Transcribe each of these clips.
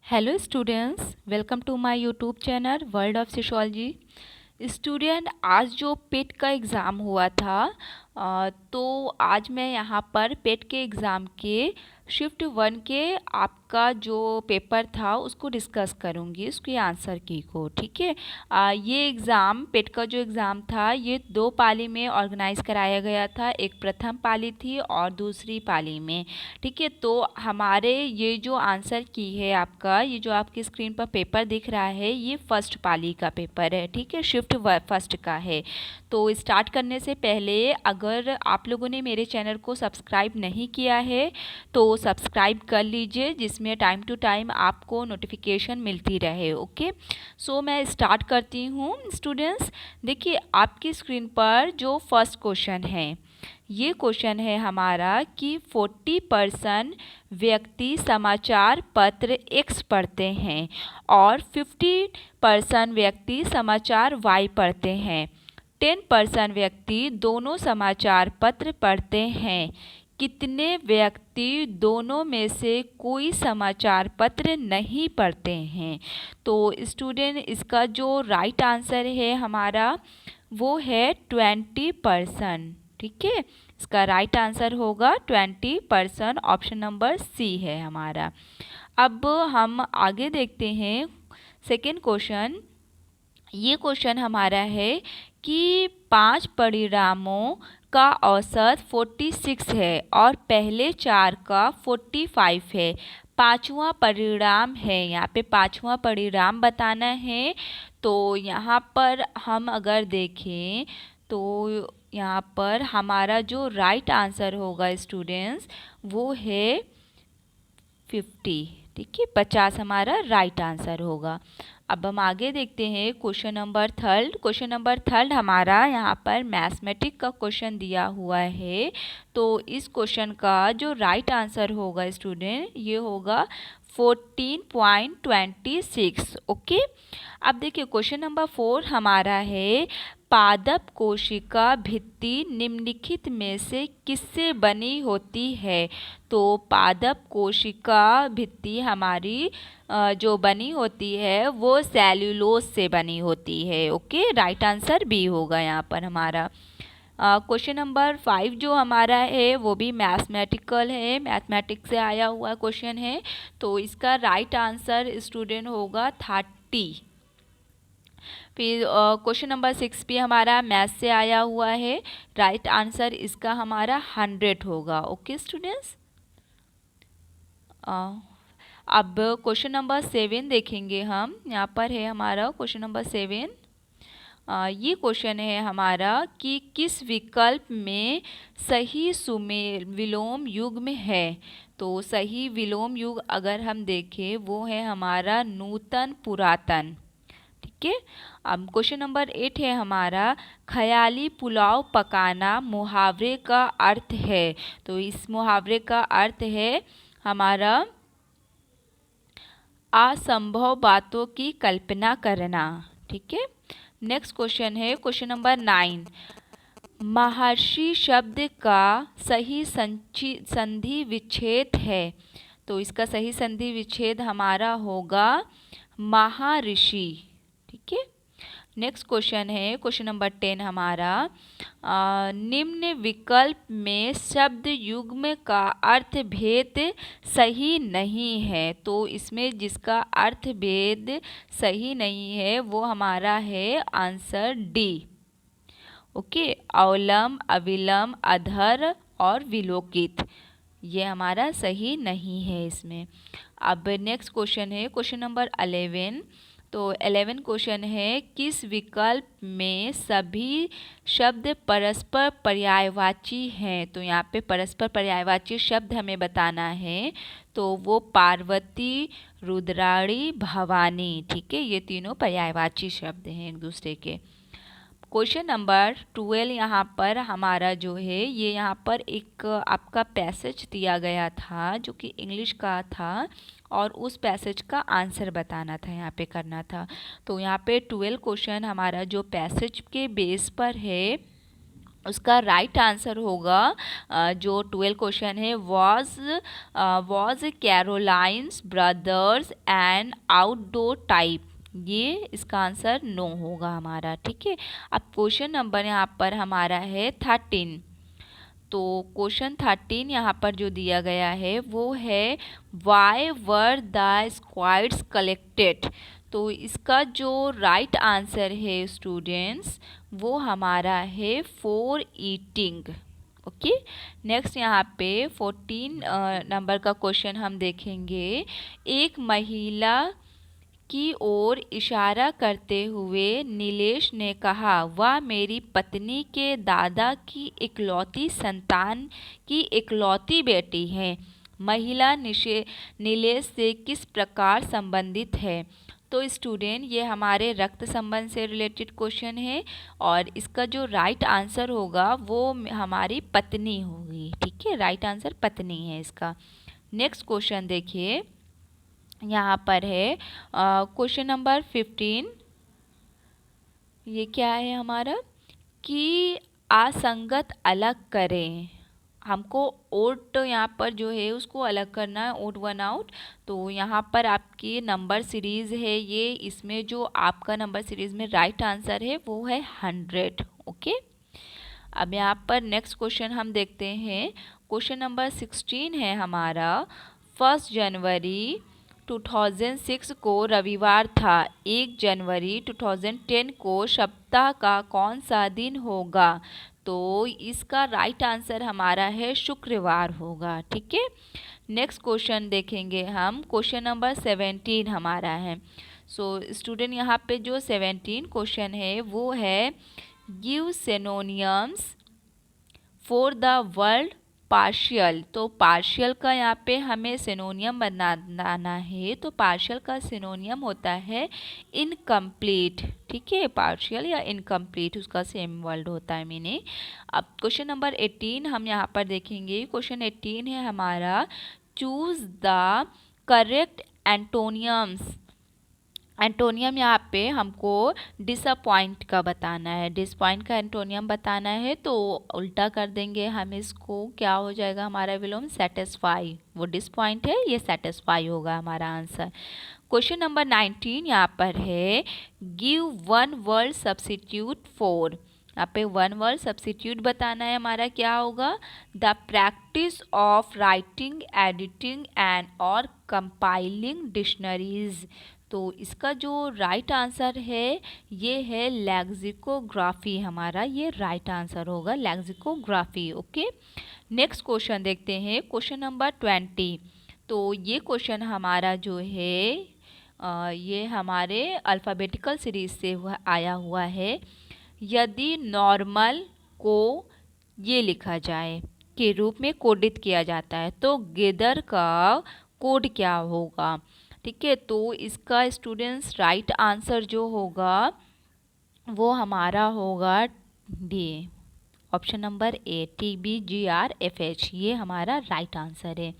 Hello students, welcome to my YouTube channel world of sociology. Student, आज जो पेट का exam हुआ था तो आज मैं यहाँ पर पेट के एग्ज़ाम के शिफ्ट 1 के आपका जो पेपर था उसको डिस्कस करूँगी, उसके आंसर की को। ठीक है। ये एग्ज़ाम पेट का जो एग्ज़ाम था ये 2 पाली में ऑर्गेनाइज कराया गया था। एक प्रथम पाली थी और दूसरी पाली में। ठीक है, तो हमारे ये जो आंसर की है आपका, ये जो आपकी स्क्रीन पर पेपर दिख रहा है ये फर्स्ट पाली का पेपर है। ठीक है, शिफ्ट फर्स्ट का है। तो स्टार्ट करने से पहले अगर आप लोगों ने मेरे चैनल को सब्सक्राइब नहीं किया है तो सब्सक्राइब कर लीजिए, जिसमें टाइम टू टाइम आपको नोटिफिकेशन मिलती रहे। ओके, सो मैं स्टार्ट करती हूँ। स्टूडेंट्स, देखिए आपकी स्क्रीन पर जो फर्स्ट क्वेश्चन है, ये क्वेश्चन है हमारा कि 40% व्यक्ति समाचार पत्र X पढ़ते हैं और 50% व्यक्ति समाचार Y पढ़ते हैं। 10% व्यक्ति दोनों समाचार पत्र पढ़ते हैं। कितने व्यक्ति दोनों में से कोई समाचार पत्र नहीं पढ़ते हैं? तो स्टूडेंट, इसका जो राइट आंसर है हमारा वो है 20%। ठीक है, इसका राइट आंसर होगा 20%। ऑप्शन नंबर सी है हमारा। अब हम आगे देखते हैं सेकेंड क्वेश्चन। ये क्वेश्चन हमारा है कि 5 परिणामों का औसत 46 है और पहले 4 का 45 है। पांचवा परिणाम है, यहाँ पे पांचवा परिणाम बताना है। तो यहाँ पर हम अगर देखें तो यहाँ पर हमारा जो राइट आंसर होगा स्टूडेंट्स वो है 50। ठीक है, 50 हमारा राइट आंसर होगा। अब हम आगे देखते हैं question number third. Question number third हमारा यहाँ पर मैथमेटिक का क्वेश्चन दिया हुआ है। तो इस क्वेश्चन का जो राइट आंसर होगा स्टूडेंट ये होगा 14.26। ओके, अब देखिए क्वेश्चन नंबर 4 हमारा है पादप कोशिका भित्ति निम्नलिखित में से किससे बनी होती है? तो पादप कोशिका भित्ति हमारी जो बनी होती है वो सेल्यूलोज से बनी होती है। ओके, राइट आंसर बी होगा यहाँ पर हमारा। क्वेश्चन नंबर 5 जो हमारा है वो भी मैथमेटिकल है, मैथमेटिक्स से आया हुआ क्वेश्चन है। तो इसका राइट आंसर स्टूडेंट होगा 30। फिर क्वेश्चन नंबर 6 भी हमारा मैथ से आया हुआ है। राइट आंसर इसका हमारा 100 होगा। ओके स्टूडेंट्स, अब क्वेश्चन नंबर 7 देखेंगे हम। यहाँ पर है हमारा क्वेश्चन नंबर 7। ये क्वेश्चन है हमारा कि किस विकल्प में सही सुमेल विलोम युग्म है? तो सही विलोम युग अगर हम देखें वो है हमारा नूतन पुरातन। ठीक है, अब क्वेश्चन नंबर 8 है हमारा ख्याली पुलाव पकाना मुहावरे का अर्थ है। तो इस मुहावरे का अर्थ है हमारा असंभव बातों की कल्पना करना। ठीक है, नेक्स्ट क्वेश्चन है क्वेश्चन नंबर 9। महर्षि शब्द का सही संधि विच्छेद है। तो इसका सही संधि विच्छेद हमारा होगा महर्षि। ठीक है, नेक्स्ट क्वेश्चन है क्वेश्चन नंबर 10 हमारा निम्न विकल्प में शब्द युग्म का अर्थ भेद सही नहीं है। तो इसमें जिसका अर्थ भेद सही नहीं है वो हमारा है आंसर डी। ओके, अवलंब, अविलंब, अधर और विलोकित, ये हमारा सही नहीं है इसमें। अब नेक्स्ट क्वेश्चन है क्वेश्चन नंबर 11। तो 11 क्वेश्चन है किस विकल्प में सभी शब्द परस्पर पर्यायवाची हैं? तो यहाँ पे परस्पर पर्यायवाची शब्द हमें बताना है। तो वो पार्वती, रुद्राणी, भवानी। ठीक है, ये तीनों पर्यायवाची शब्द हैं एक दूसरे के। क्वेश्चन नंबर 12 यहाँ पर हमारा जो है ये यहाँ पर एक आपका पैसेज दिया गया था जो कि इंग्लिश का था और उस पैसेज का आंसर बताना था, यहाँ पे करना था। तो यहाँ पे 12 क्वेश्चन हमारा जो पैसेज के बेस पर है उसका राइट आंसर होगा जो 12 क्वेश्चन है, was Caroline's brothers and outdoor type. ये इसका आंसर नो होगा हमारा। ठीक है, अब क्वेश्चन नंबर यहाँ पर हमारा है 13। तो क्वेश्चन 13 यहाँ पर जो दिया गया है वो है why were the squads collected. तो इसका जो राइट आंसर है स्टूडेंट्स वो हमारा है फॉर ईटिंग। ओके, नेक्स्ट यहाँ पे 14 नंबर का क्वेश्चन हम देखेंगे। एक महिला की ओर इशारा करते हुए नीलेश ने कहा, वह मेरी पत्नी के दादा की इकलौती संतान की इकलौती बेटी है। महिला नीलेश से किस प्रकार संबंधित है? तो स्टूडेंट ये हमारे रक्त संबंध से रिलेटेड क्वेश्चन है और इसका जो राइट आंसर होगा वो हमारी पत्नी होगी। ठीक है, राइट आंसर पत्नी है इसका। नेक्स्ट क्वेश्चन देखिए, यहाँ पर है क्वेश्चन नंबर 15। ये क्या है हमारा कि असंगत अलग करें। हमको ओट यहाँ पर जो है उसको अलग करना है, ओट वन आउट। तो यहाँ पर आपकी नंबर सीरीज़ है ये, इसमें जो आपका नंबर सीरीज़ में राइट आंसर है वो है 100। ओके, अब यहाँ पर नेक्स्ट क्वेश्चन हम देखते हैं। क्वेश्चन नंबर 16 है हमारा, 1 जनवरी 2006 को रविवार था। 1 जनवरी 2010 को सप्ताह का कौन सा दिन होगा? तो इसका राइट आंसर हमारा है शुक्रवार होगा। ठीक है, नेक्स्ट क्वेश्चन देखेंगे हम। क्वेश्चन नंबर 17 हमारा है। सो स्टूडेंट यहाँ पे जो 17 क्वेश्चन है वो है give synonyms for the word partial. तो पार्शियल का यहाँ पे हमें सिनोनियम बनाना है। तो पार्शियल का सिनोनियम होता है इनकम्प्लीट। ठीक है, पार्शियल या इनकम्प्लीट उसका सेम वर्ड होता है मीनिंग। अब क्वेश्चन नंबर 18 हम यहाँ पर देखेंगे। क्वेश्चन 18 है हमारा, चूज द करेक्ट एंटोनियम्स। एंटोनियम यहाँ पे हमको डिसअपॉइंट का बताना है, डिसअपॉइंट का एंटोनियम बताना है। तो उल्टा कर देंगे हम इसको, क्या हो जाएगा हमारा विलोम? सेटिस्फाई। वो डिसअपॉइंट है, ये सेटिस्फाई होगा हमारा आंसर। क्वेश्चन नंबर 19 यहाँ पर है, give one word substitute for. यहाँ पे वन वर्ड सब्स्टिट्यूट बताना है हमारा, क्या होगा? The practice of writing, editing and और कंपाइलिंग डिक्शनरीज। तो इसका जो राइट आंसर है ये है लेक्सिकोग्राफी हमारा, ये राइट आंसर होगा लेक्सिकोग्राफी। ओके, नेक्स्ट क्वेश्चन देखते हैं। Question number 20। तो ये क्वेश्चन हमारा जो है ये हमारे अल्फ़ाबेटिकल सीरीज से आया हुआ है। यदि नॉर्मल को ये लिखा जाए के रूप में कोडित किया जाता है तो गिदर का कोड क्या होगा? ठीक है, तो इसका स्टूडेंट्स राइट आंसर जो होगा वो हमारा होगा D, option number A, TBGRFH। ये हमारा राइट आंसर है।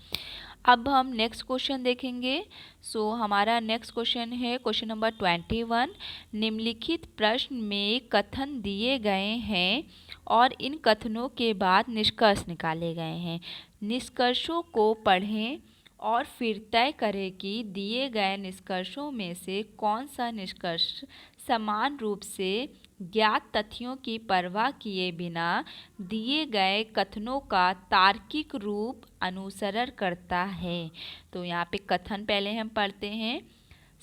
अब हम नेक्स्ट क्वेश्चन देखेंगे। सो हमारा नेक्स्ट क्वेश्चन है क्वेश्चन नंबर 21। निम्नलिखित प्रश्न में कथन दिए गए हैं और इन कथनों के बाद निष्कर्ष निकाले गए हैं। निष्कर्षों को पढ़ें और फिर तय करें कि दिए गए निष्कर्षों में से कौन सा निष्कर्ष समान रूप से ज्ञात तथ्यों की परवाह किए बिना दिए गए कथनों का तार्किक रूप अनुसरण करता है। तो यहाँ पे कथन पहले हम पढ़ते हैं।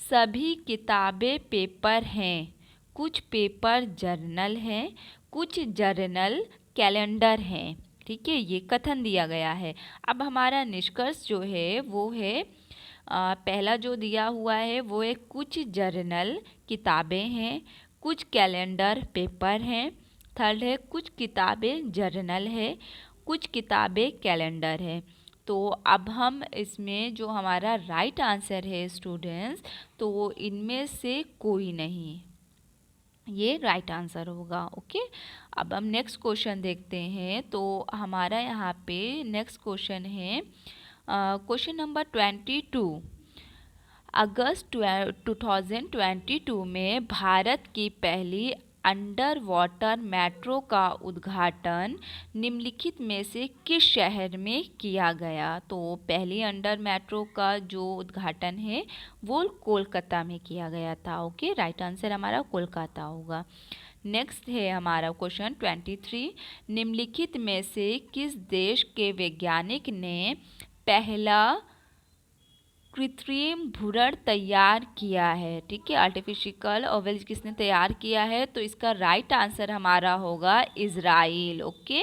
सभी किताबें पेपर हैं, कुछ पेपर जर्नल हैं, कुछ जर्नल कैलेंडर हैं। ठीक है, ये कथन दिया गया है। अब हमारा निष्कर्ष जो है वो है पहला जो दिया हुआ है वो है कुछ जर्नल किताबें हैं, कुछ कैलेंडर पेपर हैं। थर्ड है कुछ किताबें जर्नल है, कुछ किताबें कैलेंडर है। तो अब हम इसमें जो हमारा राइट आंसर है स्टूडेंट्स, तो इनमें से कोई नहीं, ये राइट आंसर होगा। ओके, अब हम नेक्स्ट क्वेश्चन देखते हैं। तो हमारा यहाँ पे नेक्स्ट क्वेश्चन है क्वेश्चन नंबर 22। अगस्त 2022 में भारत की पहली अंडर वाटर मेट्रो का उद्घाटन निम्नलिखित में से किस शहर में किया गया? तो पहली अंडर मेट्रो का जो उद्घाटन है वो कोलकाता में किया गया था। ओके, राइट आंसर हमारा कोलकाता होगा। नेक्स्ट है हमारा क्वेश्चन 23, निम्नलिखित में से किस देश के वैज्ञानिक ने पहला कृत्रिम भ्रूण तैयार किया है? ठीक है, आर्टिफिशियल ओवल्स किसने तैयार किया है? तो इसका राइट आंसर हमारा होगा इजराइल। ओके,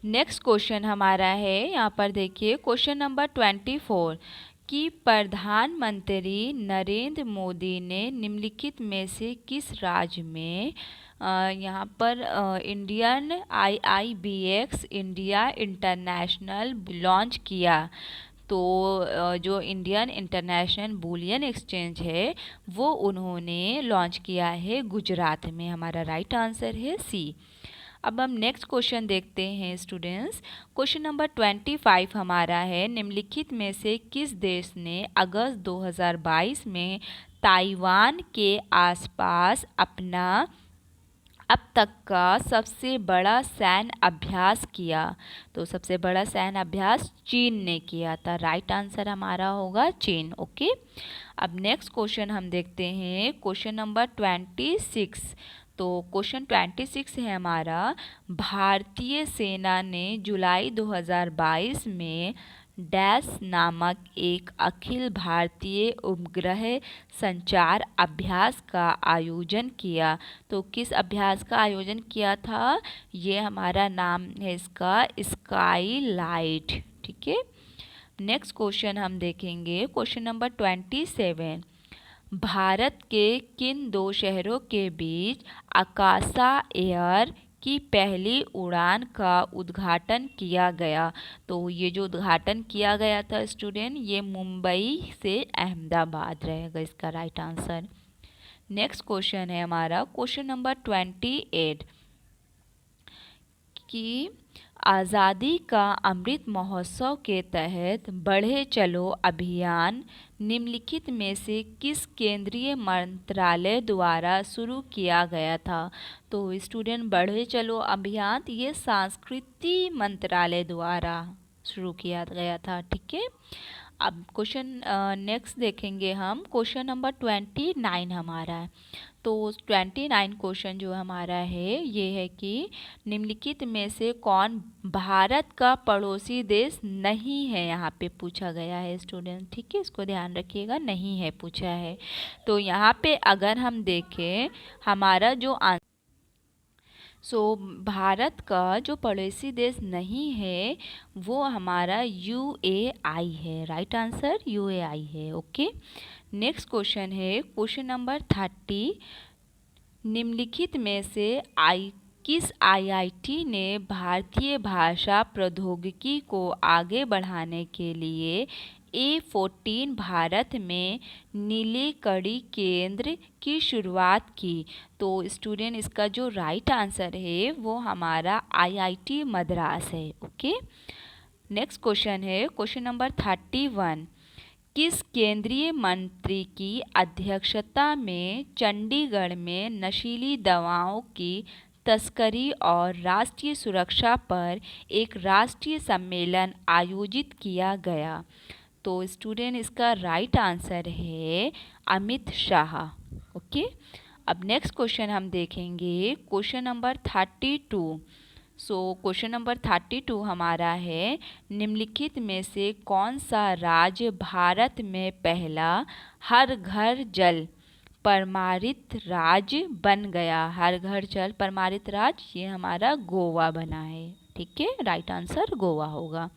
नेक्स्ट क्वेश्चन हमारा है, यहाँ पर देखिए क्वेश्चन नंबर 24 कि प्रधानमंत्री नरेंद्र मोदी ने निम्नलिखित में से किस राज्य में यहाँ पर Indian IIBX India international launch किया? तो जो इंडियन इंटरनेशनल बुलियन एक्सचेंज है वो उन्होंने लॉन्च किया है गुजरात में। हमारा राइट आंसर है सी। अब हम नेक्स्ट क्वेश्चन देखते हैं स्टूडेंट्स। क्वेश्चन नंबर 25 हमारा है, निम्नलिखित में से किस देश ने अगस्त 2022 में ताइवान के आसपास अपना अब तक का सबसे बड़ा सैन्य अभ्यास किया? तो सबसे बड़ा सैन्य अभ्यास चीन ने किया था। राइट आंसर हमारा होगा चीन। ओके, अब नेक्स्ट क्वेश्चन हम देखते हैं क्वेश्चन नंबर 26। तो क्वेश्चन 26 है हमारा, भारतीय सेना ने जुलाई 2022 में डैश नामक एक अखिल भारतीय उपग्रह संचार अभ्यास का आयोजन किया? तो किस अभ्यास का आयोजन किया था? ये हमारा नाम है इसका स्काई लाइट। ठीक है, नेक्स्ट क्वेश्चन हम देखेंगे क्वेश्चन नंबर 27, भारत के किन दो शहरों के बीच आकाशा एयर की पहली उड़ान का उद्घाटन किया गया? तो ये जो उद्घाटन किया गया था स्टूडेंट, ये मुंबई से अहमदाबाद रहेगा इसका राइट आंसर। नेक्स्ट क्वेश्चन है हमारा क्वेश्चन नंबर 28 कि आज़ादी का अमृत महोत्सव के तहत बढ़े चलो अभियान निम्नलिखित में से किस केंद्रीय मंत्रालय द्वारा शुरू किया गया था? तो स्टूडेंट, बढ़े चलो अभियान ये संस्कृति मंत्रालय द्वारा शुरू किया गया था। ठीक है, अब क्वेश्चन नेक्स्ट देखेंगे हम क्वेश्चन नंबर 29 हमारा है। तो 29 क्वेश्चन जो हमारा है ये है कि निम्नलिखित में से कौन भारत का पड़ोसी देश नहीं है? यहाँ पे पूछा गया है स्टूडेंट। ठीक है, इसको ध्यान रखिएगा, नहीं है पूछा है। तो यहाँ पे अगर हम देखें हमारा जो भारत का जो पड़ोसी देश नहीं है वो हमारा UAI है। राइट आंसर UAI है। ओके, नेक्स्ट क्वेश्चन है क्वेश्चन नंबर 30, निम्नलिखित में से किस IIT ने भारतीय भाषा प्रौद्योगिकी को आगे बढ़ाने के लिए A14 भारत में नीलेकड़ी केंद्र की शुरुआत की? तो स्टूडेंट, इसका जो राइट आंसर है वो हमारा IIT मद्रास है। ओके, नेक्स्ट क्वेश्चन है क्वेश्चन नंबर 31, किस केंद्रीय मंत्री की अध्यक्षता में चंडीगढ़ में नशीली दवाओं की तस्करी और राष्ट्रीय सुरक्षा पर एक राष्ट्रीय सम्मेलन आयोजित किया गया? तो स्टूडेंट, इसका राइट आंसर है अमित शाह। ओके, अब नेक्स्ट क्वेश्चन हम देखेंगे क्वेश्चन नंबर 32। क्वेश्चन नंबर 32 हमारा है, निम्नलिखित में से कौन सा राज्य भारत में पहला हर घर जल परमाणित राज्य बन गया? हर घर जल परमाणित राज्य ये हमारा गोवा बना है। ठीक है, राइट आंसर गोवा होगा।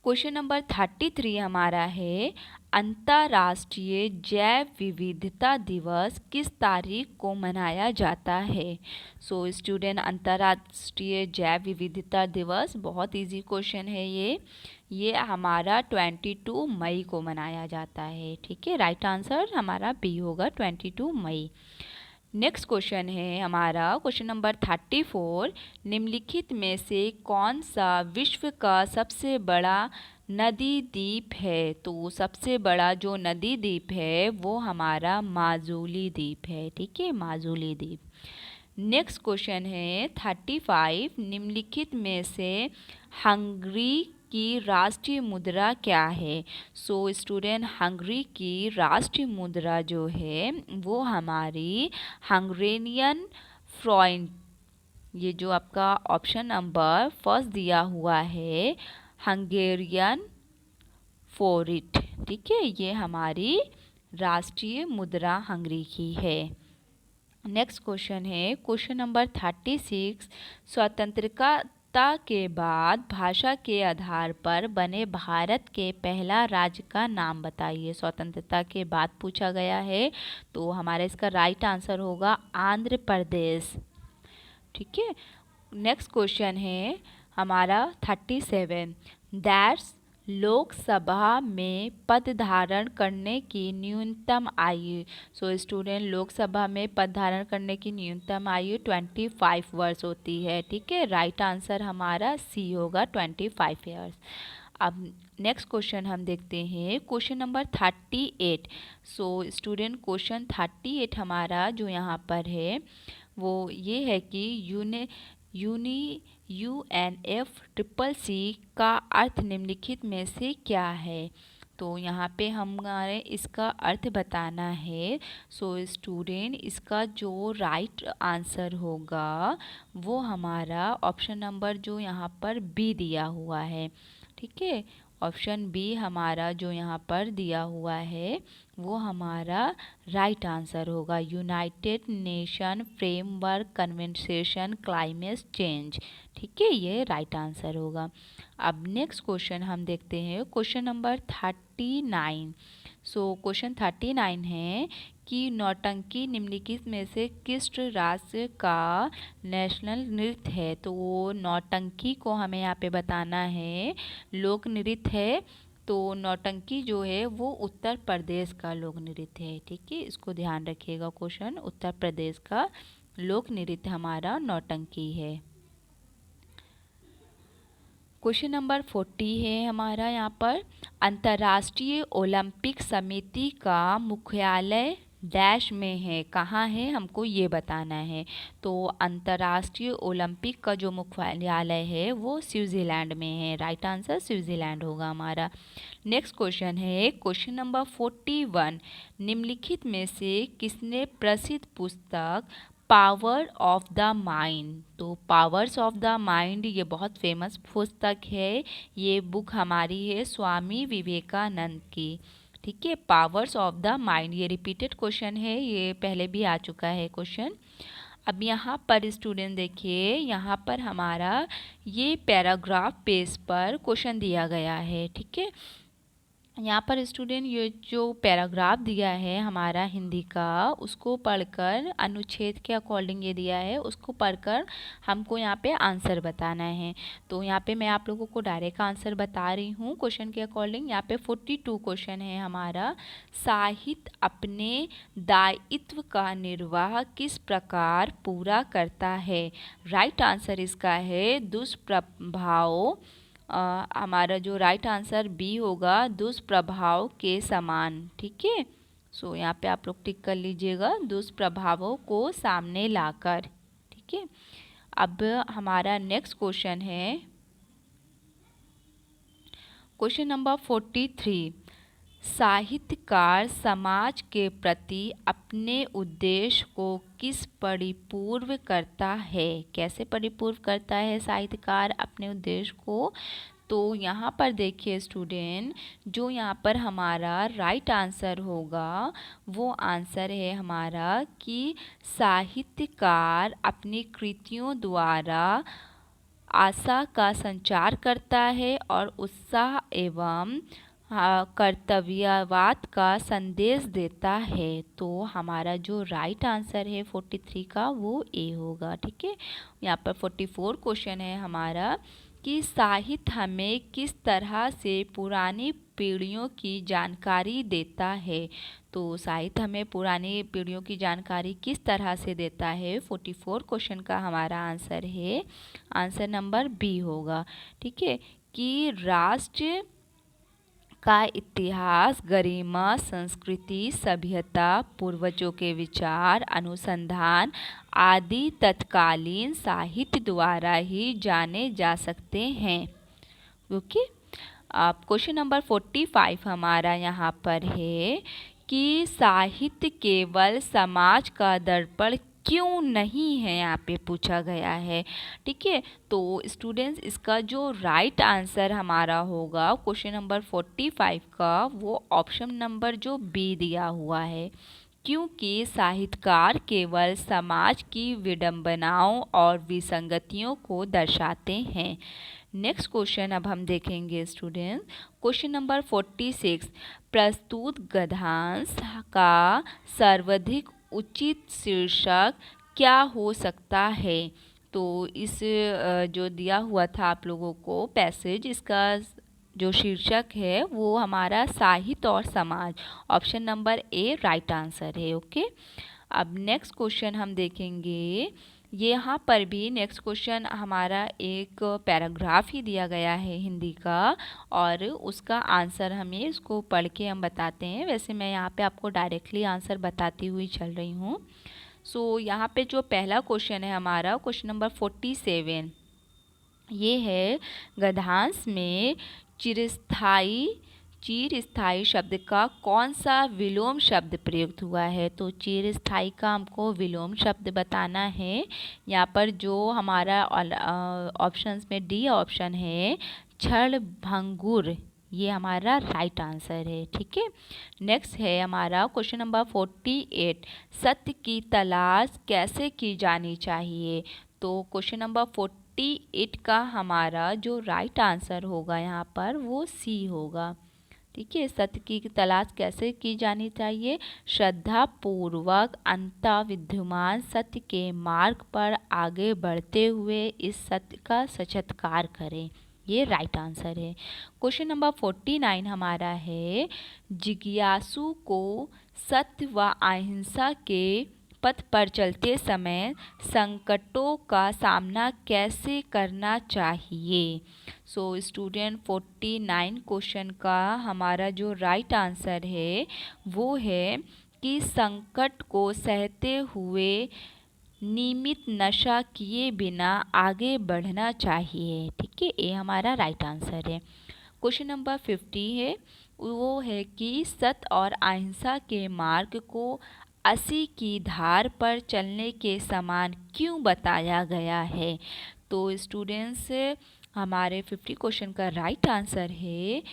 क्वेश्चन नंबर 33 हमारा है, अंतर्राष्ट्रीय जैव विविधता दिवस किस तारीख को मनाया जाता है? स्टूडेंट, अंतर्राष्ट्रीय जैव विविधता दिवस बहुत इजी क्वेश्चन है ये हमारा 22 मई को मनाया जाता है। ठीक है, राइट आंसर हमारा बी होगा 22 मई। नेक्स्ट क्वेश्चन है हमारा क्वेश्चन नंबर 34, निम्नलिखित में से कौन सा विश्व का सबसे बड़ा नदी द्वीप है, तो सबसे बड़ा जो नदी द्वीप है वो हमारा माजुली द्वीप है। ठीक है, माजुली द्वीप। नेक्स्ट क्वेश्चन है 35, निम्नलिखित में से हंगरी की राष्ट्रीय मुद्रा क्या है? सो स्टूडेंट, हंगरी की राष्ट्रीय मुद्रा जो है वो हमारी हंगरेनियन फ्रॉइंट, ये जो आपका ऑप्शन नंबर फर्स्ट दिया हुआ है, हंगेरियन फोरिट। ठीक है, ये हमारी राष्ट्रीय मुद्रा हंगरी की है। नेक्स्ट क्वेश्चन है क्वेश्चन नंबर 36, स्वतंत्रता के बाद भाषा के आधार पर बने भारत के पहला राज्य का नाम बताइए। स्वतंत्रता के बाद पूछा गया है, तो हमारा इसका राइट आंसर होगा आंध्र प्रदेश। ठीक है। नेक्स्ट क्वेश्चन है हमारा 37, दैट्स लोकसभा में पद धारण करने की न्यूनतम आयु। सो स्टूडेंट, लोकसभा में पद धारण करने की न्यूनतम आयु 25 वर्ष होती है। ठीक है, राइट आंसर हमारा सी होगा, 25 ईयर्स। अब नेक्स्ट क्वेश्चन हम देखते हैं question number 38। So student, question 38 हमारा जो यहाँ पर है वो ये है कि UNFCCC का अर्थ निम्नलिखित में से क्या है? तो यहाँ पे हमारे इसका अर्थ बताना है। सो स्टूडेंट, इसका जो राइट आंसर होगा वो हमारा ऑप्शन नंबर जो यहाँ पर बी दिया हुआ है। ठीक है, ऑप्शन बी हमारा जो यहाँ पर दिया हुआ है वो हमारा राइट आंसर होगा, United nation framework convention climate change. ठीक है, ये राइट आंसर होगा। अब नेक्स्ट क्वेश्चन हम देखते हैं क्वेश्चन नंबर 39। सो क्वेश्चन 39 है कि नौटंकी निम्नलिखित में से किस राज्य का नेशनल नृत्य है? तो वो नौटंकी को हमें यहाँ पे बताना है, लोक नृत्य है। तो नौटंकी जो है वो उत्तर प्रदेश का लोक नृत्य है। ठीक है, इसको ध्यान रखिएगा, क्वेश्चन उत्तर प्रदेश का लोक नृत्य हमारा नौटंकी है। क्वेश्चन नंबर 40 है हमारा यहाँ पर, अंतर्राष्ट्रीय ओलंपिक समिति का मुख्यालय डैश में है, कहाँ है हमको ये बताना है। तो अंतर्राष्ट्रीय ओलंपिक का जो मुख्यालय है वो स्विट्जरलैंड में है। राइट आंसर स्विट्जरलैंड होगा हमारा। नेक्स्ट क्वेश्चन है क्वेश्चन नंबर 41, निम्नलिखित में से किसने प्रसिद्ध पुस्तक पावर ऑफ द माइंड? तो पावर्स ऑफ द माइंड ये बहुत फेमस पुस्तक है, ये बुक हमारी है स्वामी विवेकानंद की। ठीक है, पावर्स ऑफ द माइंड, ये रिपीटेड क्वेश्चन है, ये पहले भी आ चुका है क्वेश्चन। अब यहाँ पर स्टूडेंट देखिए, यहाँ पर हमारा ये पैराग्राफ पेज पर क्वेश्चन दिया गया है। ठीक है, यहाँ पर स्टूडेंट ये जो पैराग्राफ दिया है हमारा हिंदी का, उसको पढ़कर अनुच्छेद के अकॉर्डिंग ये दिया है, उसको पढ़कर हमको यहाँ पे आंसर बताना है। तो यहाँ पे मैं आप लोगों को डायरेक्ट आंसर बता रही हूँ क्वेश्चन के अकॉर्डिंग। यहाँ पे 42 क्वेश्चन है हमारा, साहित्य अपने दायित्व का निर्वाह किस प्रकार पूरा करता है? राइट आंसर इसका है दुष्प्रभाव। हमारा जो राइट आंसर बी होगा, दुष्प्रभाव के समान। ठीक है, सो यहाँ पे आप लोग टिक कर लीजिएगा, दुष्प्रभावों को सामने लाकर। ठीक है, अब हमारा नेक्स्ट क्वेश्चन है क्वेश्चन नंबर 43, साहित्यकार समाज के प्रति अपने उद्देश्य को किस परिपूर्व करता है? कैसे परिपूर्व करता है साहित्यकार अपने उद्देश्य को? तो यहाँ पर देखिए स्टूडेंट, जो यहाँ पर हमारा राइट आंसर होगा वो आंसर है हमारा कि साहित्यकार अपनी कृतियों द्वारा आशा का संचार करता है और उत्साह एवं कर्तव्यवाद का संदेश देता है। तो हमारा जो राइट आंसर है 43 का वो ए होगा। ठीक है, यहाँ पर 44 क्वेश्चन है हमारा कि साहित्य हमें किस तरह से पुरानी पीढ़ियों की जानकारी देता है? तो साहित्य हमें पुरानी पीढ़ियों की जानकारी किस तरह से देता है? 44 क्वेश्चन का हमारा आंसर है, आंसर नंबर बी होगा। ठीक है, कि राष्ट्र का इतिहास, गरिमा, संस्कृति, सभ्यता, पूर्वजों के विचार, अनुसंधान आदि तत्कालीन साहित्य द्वारा ही जाने जा सकते हैं। ओके, अब क्वेश्चन नंबर 45 हमारा यहाँ पर है कि साहित्य केवल समाज का दर्पण क्यों नहीं है, यहाँ पे पूछा गया है। ठीक है, तो स्टूडेंट्स इसका जो राइट आंसर हमारा होगा क्वेश्चन नंबर 45 का, वो ऑप्शन नंबर जो बी दिया हुआ है, क्योंकि साहित्यकार केवल समाज की विडंबनाओं और विसंगतियों को दर्शाते हैं। नेक्स्ट क्वेश्चन अब हम देखेंगे स्टूडेंट, क्वेश्चन नंबर 46, प्रस्तुत गद्यांश का सर्वाधिक उचित शीर्षक क्या हो सकता है। तो इस जो दिया हुआ था आप लोगों को पैसेज, इसका जो शीर्षक है वो हमारा साहित्य और समाज, option number A right answer है। ओके, अब नेक्स्ट क्वेश्चन हम देखेंगे, यहाँ पर भी नेक्स्ट क्वेश्चन हमारा एक पैराग्राफ ही दिया गया है हिंदी का, और उसका आंसर हमें उसको पढ़ के हम बताते हैं। वैसे मैं यहाँ पे आपको डायरेक्टली आंसर बताती हुई चल रही हूँ। सो यहाँ पे जो पहला क्वेश्चन है हमारा क्वेश्चन नंबर 47, ये है गद्यांश में चिरस्थायी शब्द का कौन सा विलोम शब्द प्रयुक्त हुआ है। तो चिरस्थायी का हमको विलोम शब्द बताना है। यहाँ पर जो हमारा ऑप्शंस में डी ऑप्शन है क्षणभंगुर, ये हमारा राइट आंसर है। ठीक है, नेक्स्ट है हमारा क्वेश्चन नंबर 48, सत्य की तलाश कैसे की जानी चाहिए। तो क्वेश्चन नंबर 48 का हमारा जो राइट आंसर होगा यहाँ पर वो सी होगा। ठीक है, सत्य की तलाश कैसे की जानी चाहिए, श्रद्धा पूर्वक अंतः विद्यमान सत्य के मार्ग पर आगे बढ़ते हुए इस सत्य का साक्षात्कार करें, ये राइट आंसर है। क्वेश्चन नंबर 49 हमारा है, जिज्ञासु को सत्य व अहिंसा के पथ पर चलते समय संकटों का सामना कैसे करना चाहिए। सो स्टूडेंट 49 क्वेश्चन का हमारा जो राइट आंसर है वो है कि संकट को सहते हुए नियमित नशा किए बिना आगे बढ़ना चाहिए। ठीक है, ये हमारा राइट आंसर है। क्वेश्चन नंबर 50 है, वो है कि सत्य और अहिंसा के मार्ग को 80 की धार पर चलने के समान क्यों बताया गया है। तो स्टूडेंट्स हमारे 50 क्वेश्चन का राइट आंसर है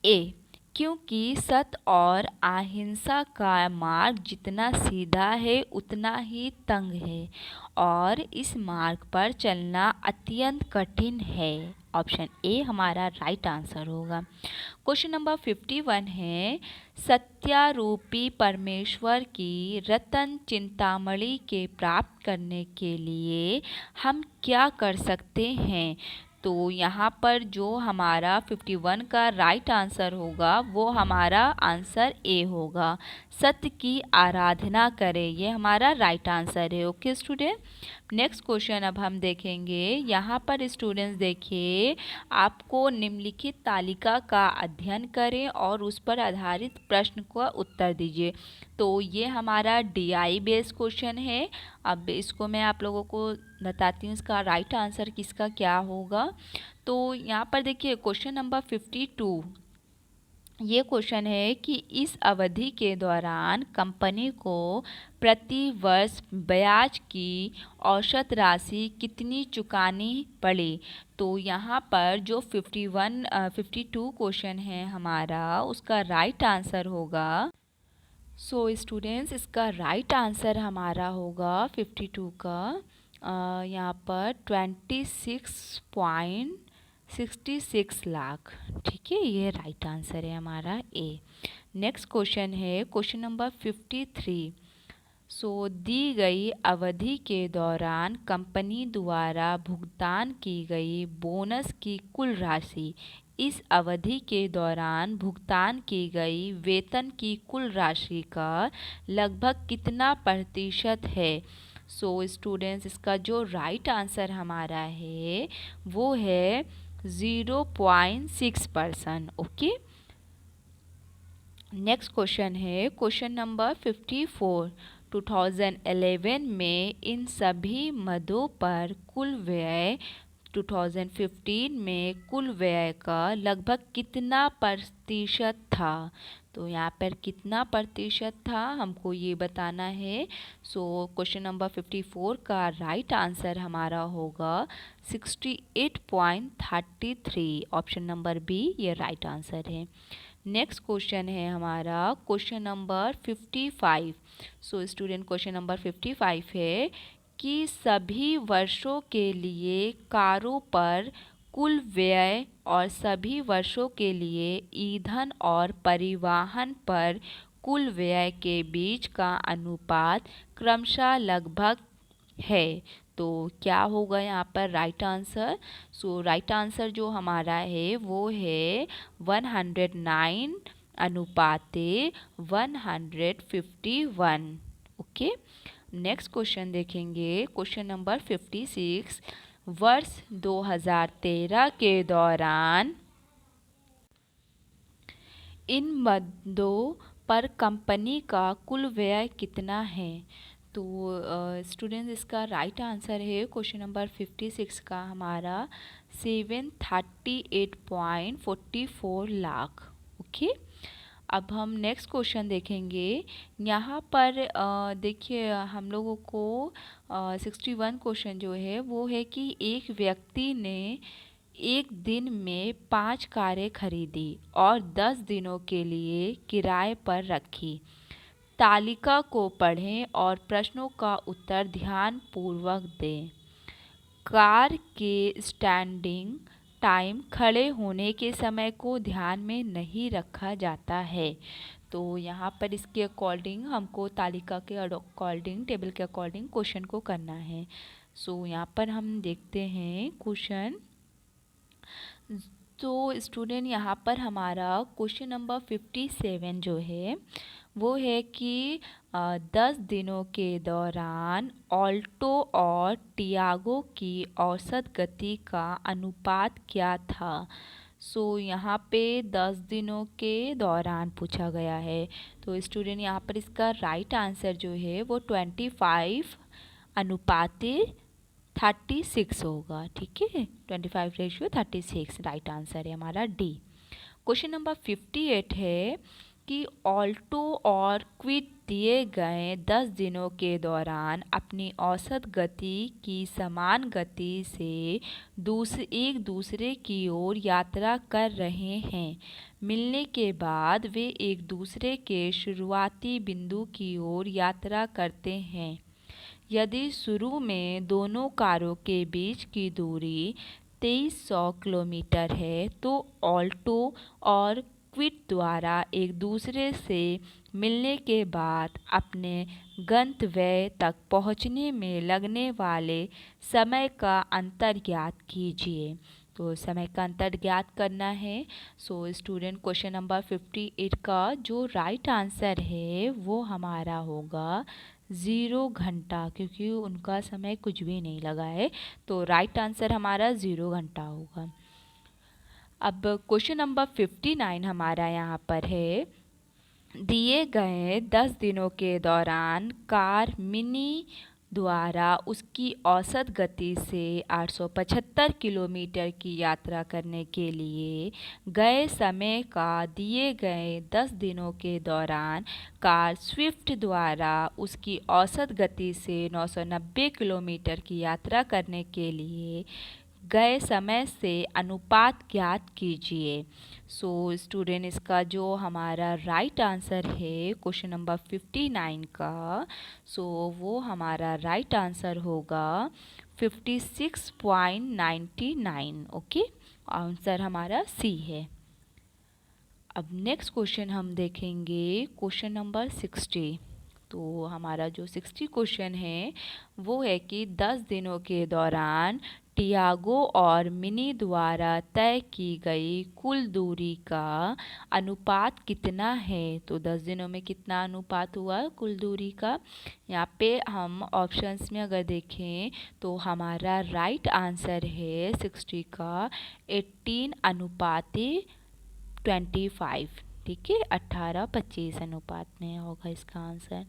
ए, क्योंकि सत्य और अहिंसा का मार्ग जितना सीधा है उतना ही तंग है और इस मार्ग पर चलना अत्यंत कठिन है। ऑप्शन ए हमारा राइट आंसर होगा। क्वेश्चन नंबर 51 है, सत्यारूपी परमेश्वर की रतन चिंतामणि के प्राप्त करने के लिए हम क्या कर सकते हैं। तो यहाँ पर जो हमारा 51 का राइट आंसर होगा वो हमारा आंसर ए होगा, सत्य की आराधना करें, ये हमारा राइट आंसर है। ओके स्टूडेंट, नेक्स्ट क्वेश्चन अब हम देखेंगे। यहाँ पर स्टूडेंट्स देखिए, आपको निम्नलिखित तालिका का अध्ययन करें और उस पर आधारित प्रश्न का उत्तर दीजिए। तो ये हमारा DI बेस्ड क्वेश्चन है। अब इसको मैं आप लोगों को बताती हूँ इसका राइट आंसर किसका क्या होगा। तो यहाँ पर देखिए क्वेश्चन नंबर 52, ये क्वेश्चन है कि इस अवधि के दौरान कंपनी को प्रति वर्ष ब्याज की औसत राशि कितनी चुकानी पड़ी। तो यहाँ पर जो 52 क्वेश्चन है हमारा उसका राइट आंसर होगा। सो स्टूडेंट्स इसका राइट आंसर हमारा होगा 52 का यहाँ पर 26.66 लाख। ठीक है, ये राइट आंसर है हमारा ए। नेक्स्ट क्वेश्चन है क्वेश्चन नंबर 53। सो दी गई अवधि के दौरान कंपनी द्वारा भुगतान की गई बोनस की कुल राशि इस अवधि के दौरान भुगतान की गई वेतन की कुल राशि का लगभग कितना प्रतिशत है। सो स्टूडेंट्स इसका जो राइट आंसर हमारा है वो है 0.6%। ओके, नेक्स्ट क्वेश्चन है क्वेश्चन नंबर 54। 2011 में इन सभी मदों पर कुल व्यय 2015 में कुल व्यय का लगभग कितना प्रतिशत था? तो यहाँ पर कितना प्रतिशत था हमको ये बताना है। सो क्वेश्चन नंबर 54 का राइट आंसर हमारा होगा 68.33। ऑप्शन नंबर बी ये राइट आंसर है। नेक्स्ट क्वेश्चन है हमारा question number 55। So student question number 55 है कि सभी वर्षों के लिए कारों पर कुल व्यय और सभी वर्षों के लिए ईंधन और परिवहन पर कुल व्यय के बीच का अनुपात क्रमशः लगभग है। तो क्या होगा यहाँ पर राइट आंसर? सो राइट आंसर जो हमारा है वो है 109 अनुपाते 151। ओके, नेक्स्ट क्वेश्चन देखेंगे क्वेश्चन नंबर 56। वर्ष 2013 के दौरान इन मदों पर कंपनी का कुल व्यय कितना है? तो स्टूडेंट्स इसका राइट आंसर है क्वेश्चन नंबर 56 का हमारा 738.44 लाख। ओके, अब हम नेक्स्ट क्वेश्चन देखेंगे। यहाँ पर देखिए हम लोगों को 61 क्वेश्चन जो है वो है कि एक व्यक्ति ने एक दिन में 5 कारें खरीदी और 10 दिनों के लिए किराए पर रखी। तालिका को पढ़ें और प्रश्नों का उत्तर ध्यानपूर्वक दें। कार के स्टैंडिंग टाइम खड़े होने के समय को ध्यान में नहीं रखा जाता है। तो यहाँ पर इसके अकॉर्डिंग हमको तालिका के अकॉर्डिंग टेबल के अकॉर्डिंग क्वेश्चन को करना है। सो यहाँ पर हम देखते हैं क्वेश्चन। तो स्टूडेंट यहाँ पर हमारा क्वेश्चन नंबर 57 जो है वो है कि 10 दिनों के दौरान ऑल्टो और टियागो की औसत गति का अनुपात क्या था? सो यहाँ पे 10 दिनों के दौरान पूछा गया है। तो स्टूडेंट यहाँ पर इसका राइट आंसर जो है वो 25 अनुपाते 36 होगा। ठीक है, 25:36 राइट आंसर है हमारा डी। क्वेश्चन नंबर 58 है कि ऑल्टो और क्विड दिए गए 10 दिनों के दौरान अपनी औसत गति की समान गति से एक दूसरे की ओर यात्रा कर रहे हैं। मिलने के बाद वे एक दूसरे के शुरुआती बिंदु की ओर यात्रा करते हैं। यदि शुरू में दोनों कारों के बीच की दूरी 2300 किलोमीटर है तो ऑल्टो और क्विड द्वारा एक दूसरे से मिलने के बाद अपने गंतव्य तक पहुंचने में लगने वाले समय का अंतर ज्ञात कीजिए। तो समय का अंतर ज्ञात करना है। सो स्टूडेंट क्वेश्चन नंबर 58 का जो राइट आंसर है वो हमारा होगा 0 घंटा, क्योंकि उनका समय कुछ भी नहीं लगा है। तो राइट आंसर हमारा 0 घंटा होगा। अब क्वेश्चन नंबर 59 हमारा यहाँ पर है दिए गए 10 दिनों के दौरान कार मिनी द्वारा उसकी औसत गति से 875 किलोमीटर की यात्रा करने के लिए गए समय का दिए गए 10 दिनों के दौरान कार स्विफ्ट द्वारा उसकी औसत गति से 990 किलोमीटर की यात्रा करने के लिए गए समय से अनुपात ज्ञात कीजिए। सो स्टूडेंट इसका जो हमारा राइट आंसर है क्वेश्चन नंबर 59 का, सो वो हमारा राइट आंसर होगा 56.99। ओके, आंसर हमारा सी है। अब नेक्स्ट क्वेश्चन हम देखेंगे क्वेश्चन नंबर 60। तो हमारा जो 60 क्वेश्चन है वो है कि 10 दिनों के दौरान टियागो और मिनी द्वारा तय की गई कुल दूरी का अनुपात कितना है। तो 10 दिनों में कितना अनुपात हुआ कुल दूरी का। यहाँ पे हम ऑप्शंस में अगर देखें तो हमारा राइट आंसर है 60 का 18:25। ठीक है, 18:25 अनुपात में होगा इसका आंसर।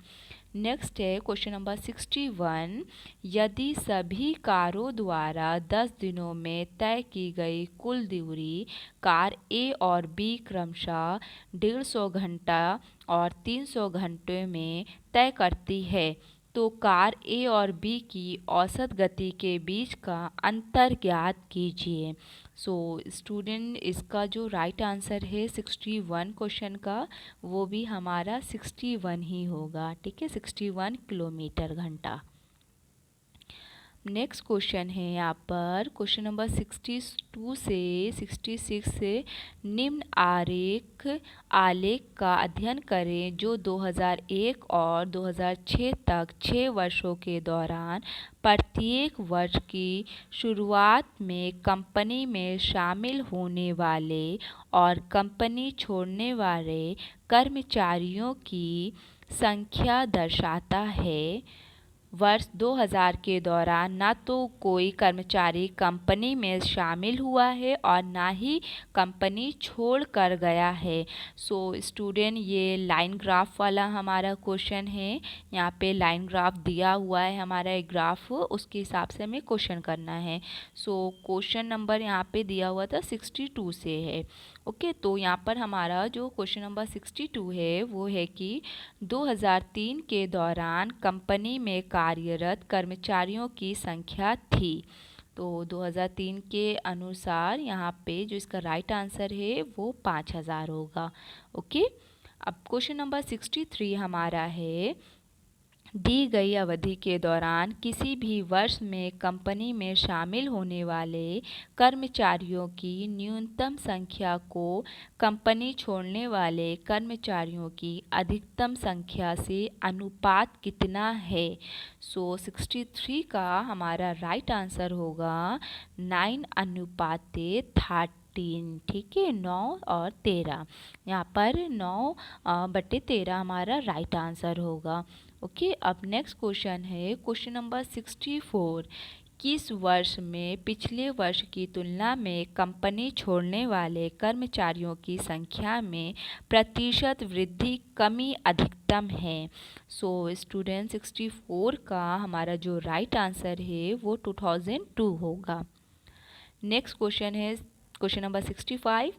नेक्स्ट है क्वेश्चन नंबर 61। यदि सभी कारों द्वारा 10 दिनों में तय की गई कुल दूरी कार ए और बी क्रमशः 150 घंटा और 300 घंटे में तय करती है तो कार ए और बी की औसत गति के बीच का अंतर ज्ञात कीजिए। सो स्टूडेंट इसका जो राइट आंसर है 61 क्वेश्चन का वो भी हमारा 61 ही होगा। ठीक है, 61 किलोमीटर घंटा। नेक्स्ट क्वेश्चन है यहाँ पर क्वेश्चन नंबर 62 से 66 से निम्न आलेख का अध्ययन करें जो 2001 और 2006 तक 6 वर्षों के दौरान प्रत्येक वर्ष की शुरुआत में कंपनी में शामिल होने वाले और कंपनी छोड़ने वाले कर्मचारियों की संख्या दर्शाता है। वर्ष 2000 के दौरान ना तो कोई कर्मचारी कंपनी में शामिल हुआ है और ना ही कंपनी छोड़ कर गया है। सो स्टूडेंट ये लाइन ग्राफ वाला हमारा क्वेश्चन है। यहाँ पे लाइन ग्राफ दिया हुआ है हमारा एक ग्राफ, उसके हिसाब से हमें क्वेश्चन करना है। सो क्वेश्चन नंबर यहाँ पे दिया हुआ था 62 से है। ओके, तो यहाँ पर हमारा जो क्वेश्चन नंबर 62 है वो है कि 2003 के दौरान कंपनी में कार्यरत कर्मचारियों की संख्या थी। तो 2003 के अनुसार यहाँ पे जो इसका राइट आंसर है वो 5000 होगा। ओके, अब क्वेश्चन नंबर 63 हमारा है दी गई अवधि के दौरान किसी भी वर्ष में कंपनी में शामिल होने वाले कर्मचारियों की न्यूनतम संख्या को कंपनी छोड़ने वाले कर्मचारियों की अधिकतम संख्या से अनुपात कितना है। सो 63 का हमारा राइट आंसर होगा 9:13। ठीक है, 9 और 13, यहाँ पर 9/13 हमारा राइट आंसर होगा। ओके, अब नेक्स्ट क्वेश्चन है क्वेश्चन नंबर 64। किस वर्ष में पिछले वर्ष की तुलना में कंपनी छोड़ने वाले कर्मचारियों की संख्या में प्रतिशत वृद्धि कमी अधिकतम है। सो स्टूडेंट 64 का हमारा जो राइट आंसर है वो 2002 होगा। नेक्स्ट क्वेश्चन है क्वेश्चन नंबर 65।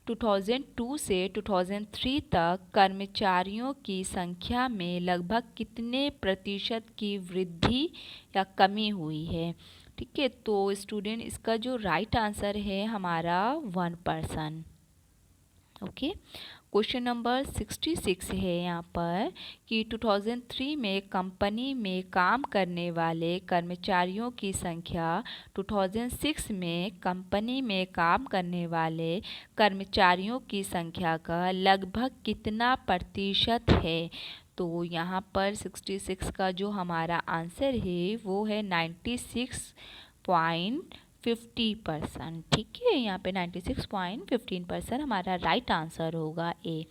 2002 से 2003 तक कर्मचारियों की संख्या में लगभग कितने प्रतिशत की वृद्धि या कमी हुई है। ठीक है, तो स्टूडेंट इसका जो राइट आंसर है हमारा 1%। ओके, क्वेश्चन नंबर 66 है यहाँ पर कि 2003 में कंपनी में काम करने वाले कर्मचारियों की संख्या 2006 में कंपनी में काम करने वाले कर्मचारियों की संख्या का लगभग कितना प्रतिशत है। तो यहाँ पर 66 का जो हमारा आंसर है वो है 96.50%। ठीक है, यहाँ पे 96.15% हमारा राइट आंसर होगा ए।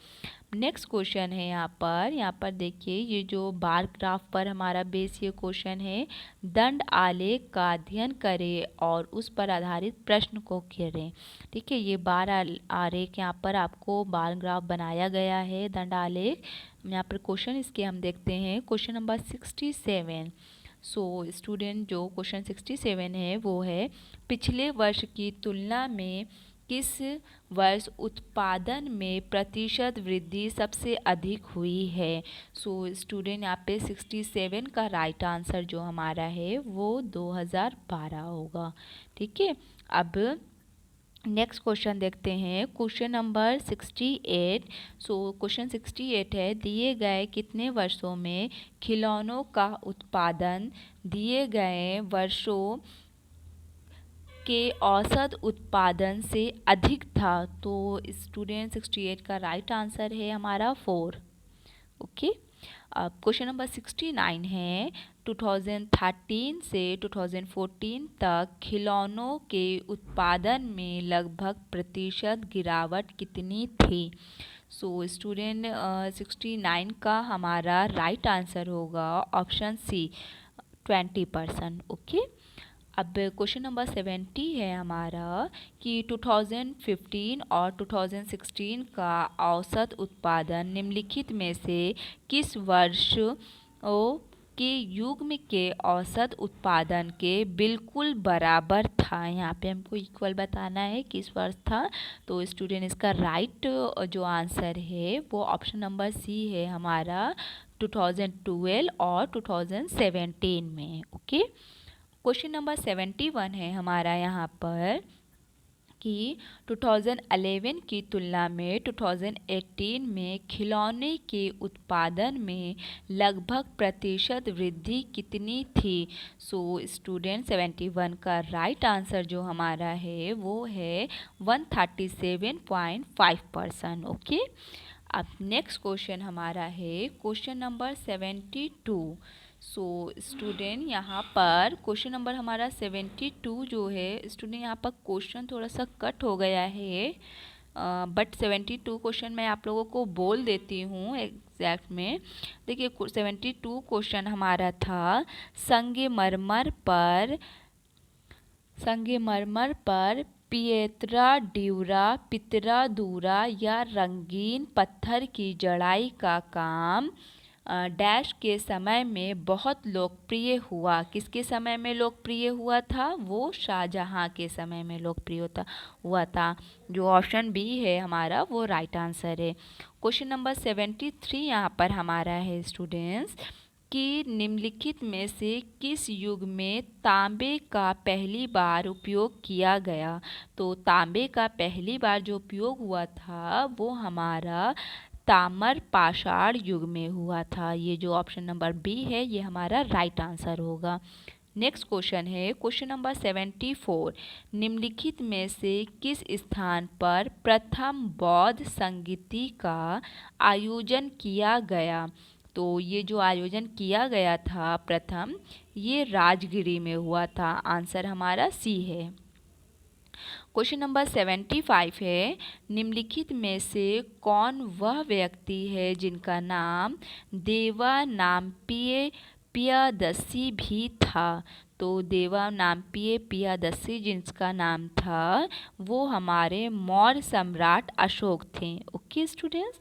नेक्स्ट क्वेश्चन है यहाँ पर देखिए ये जो बार ग्राफ पर हमारा बेस ये क्वेश्चन है दंड आलेख का अध्ययन करें और उस पर आधारित प्रश्न को करें। ठीक है, ये बार आलेख यहाँ पर आपको बार ग्राफ बनाया गया है दंड आलेख। यहाँ पर क्वेश्चन इसके हम देखते हैं क्वेश्चन नंबर 67। सो स्टूडेंट जो क्वेश्चन 67 है वो है पिछले वर्ष की तुलना में किस वर्ष उत्पादन में प्रतिशत वृद्धि सबसे अधिक हुई है। सो स्टूडेंट यहाँ पे 67 का राइट आंसर जो हमारा है वो 2012 होगा। ठीक है, अब नेक्स्ट क्वेश्चन देखते हैं क्वेश्चन नंबर 68। सो क्वेश्चन 68 है दिए गए कितने वर्षों में खिलौनों का उत्पादन दिए गए वर्षों के औसत उत्पादन से अधिक था। तो स्टूडेंट 68 का राइट आंसर है हमारा 4। ओके, अब क्वेश्चन नंबर 69 है 2013 से 2014 तक खिलौनों के उत्पादन में लगभग प्रतिशत गिरावट कितनी थी। सो स्टूडेंट 69 का हमारा राइट आंसर होगा ऑप्शन सी 20%। ओके। अब क्वेश्चन नंबर 70 है हमारा कि 2015 और 2016 का औसत उत्पादन निम्नलिखित में से किस वर्ष के युग्म के औसत उत्पादन के बिल्कुल बराबर था। यहाँ पे हमको इक्वल बताना है किस वर्ष था। तो स्टूडेंट इसका राइट जो आंसर है वो ऑप्शन नंबर सी है हमारा 2012 और 2017 में। ओके। क्वेश्चन नंबर 71 है हमारा यहाँ पर कि 2011 की तुलना में 2018 में खिलौने के उत्पादन में लगभग प्रतिशत वृद्धि कितनी थी। सो स्टूडेंट 71 का राइट आंसर जो हमारा है वो है 137.5%। ओके। अब नेक्स्ट क्वेश्चन हमारा है क्वेश्चन नंबर 72। सो स्टूडेंट यहाँ पर क्वेश्चन नंबर हमारा 72 जो है स्टूडेंट यहाँ पर क्वेश्चन थोड़ा सा कट हो गया है, बट 72 क्वेश्चन मैं आप लोगों को बोल देती हूँ एग्जैक्ट में। देखिए 72 क्वेश्चन हमारा था संगमरमर पर पिएत्रा ड्यूरा पितरा दूरा या रंगीन पत्थर की जड़ाई का काम डैश के समय में बहुत लोकप्रिय हुआ। किसके समय में लोकप्रिय हुआ था? वो शाहजहां के समय में लोकप्रिय हुआ था। जो ऑप्शन बी है हमारा वो राइट आंसर है। क्वेश्चन नंबर 73 यहाँ पर हमारा है स्टूडेंट्स कि निम्नलिखित में से किस युग में तांबे का पहली बार उपयोग किया गया। तो तांबे का पहली बार जो उपयोग हुआ था वो हमारा ताम्र पाषाण युग में हुआ था। ये जो ऑप्शन नंबर बी है ये हमारा राइट आंसर होगा। नेक्स्ट क्वेश्चन है क्वेश्चन नंबर 74। निम्नलिखित में से किस स्थान पर प्रथम बौद्ध संगीति का आयोजन किया गया। तो ये जो आयोजन किया गया था प्रथम ये राजगिरी में हुआ था। आंसर हमारा सी है। क्वेश्चन नंबर 75 है निम्नलिखित में से कौन वह व्यक्ति है जिनका नाम देवानाम्पिय पियादसी भी था। तो देवानाम्पिय पियादसी जिसका नाम था वो हमारे मौर्य सम्राट अशोक थे। Okay students.